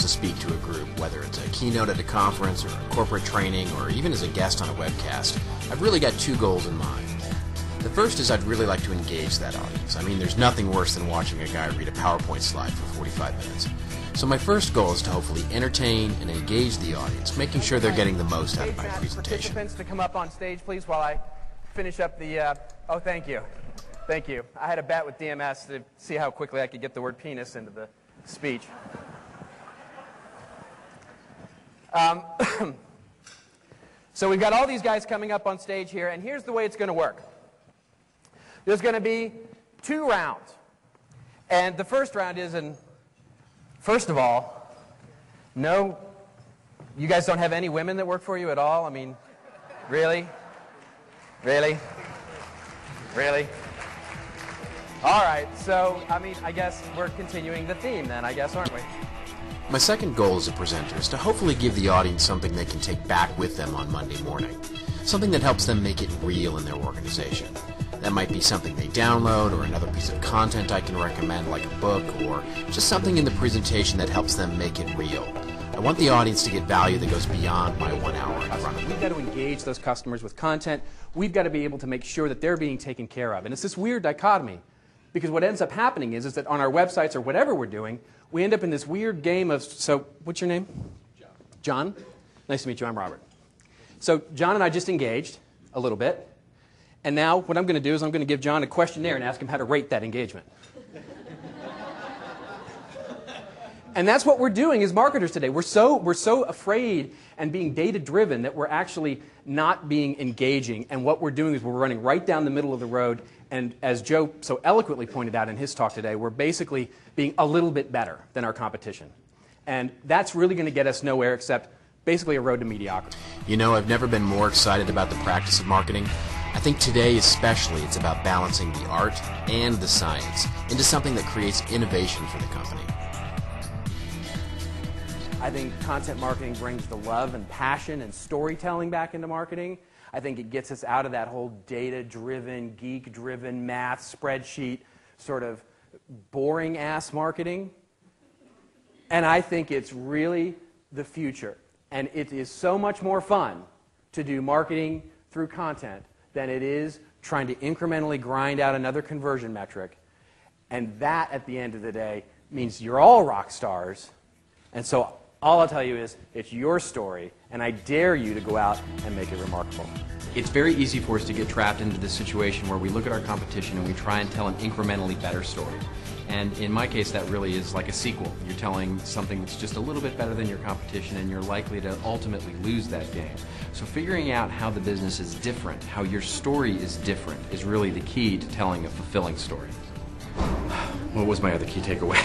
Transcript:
to speak to a group, whether it's a keynote at a conference or a corporate training or even as a guest on a webcast, I've really got two goals in mind. The first is I'd really like to engage that audience. I mean, there's nothing worse than watching a guy read a PowerPoint slide for 45 minutes. So my first goal is to hopefully entertain and engage the audience, making sure they're getting the most out of my presentation. Participants to come up on stage, please, while I finish up the... oh, thank you. Thank you. I had a bet with DMS to see how quickly I could get the word penis into the speech. So we've got all these guys coming up on stage here, and here's the way it's going to work. There's going to be 2 rounds. And the first round is, first of all, no, you guys don't have any women that work for you at all? I mean, really? Really? Really? All right, so, I mean, I guess we're continuing the theme then, I guess, aren't we? My second goal as a presenter is to hopefully give the audience something they can take back with them on Monday morning. Something that helps them make it real in their organization. That might be something they download or another piece of content I can recommend like a book or just something in the presentation that helps them make it real. I want the audience to get value that goes beyond my 1 hour in front of them. We've got to engage those customers with content. We've got to be able to make sure that they're being taken care of. And it's this weird dichotomy because what ends up happening is that on our websites or whatever we're doing, we end up in this weird game of, so what's your name? John. John? Nice to meet you. I'm Robert. So John and I just engaged a little bit. And now what I'm going to do is I'm going to give John a questionnaire and ask him how to rate that engagement. And that's what we're doing as marketers today. We're so afraid and being data-driven that we're actually not being engaging. And what we're doing is we're running right down the middle of the road. And as Joe so eloquently pointed out in his talk today, we're basically being a little bit better than our competition. And that's really going to get us nowhere except basically a road to mediocrity. You know, I've never been more excited about the practice of marketing. I think today especially it's about balancing the art and the science into something that creates innovation for the company. I think content marketing brings the love and passion and storytelling back into marketing. I think it gets us out of that whole data-driven, geek-driven, math, spreadsheet, sort of boring-ass marketing. And I think it's really the future. And it is so much more fun to do marketing through content than it is trying to incrementally grind out another conversion metric. And that, at the end of the day, means you're all rock stars. And so all I'll tell you is it's your story, and I dare you to go out and make it remarkable. It's very easy for us to get trapped into this situation where we look at our competition and we try and tell an incrementally better story. And in my case, that really is like a sequel. You're telling something that's just a little bit better than your competition, and you're likely to ultimately lose that game. So figuring out how the business is different, how your story is different, is really the key to telling a fulfilling story. What was my other key takeaway?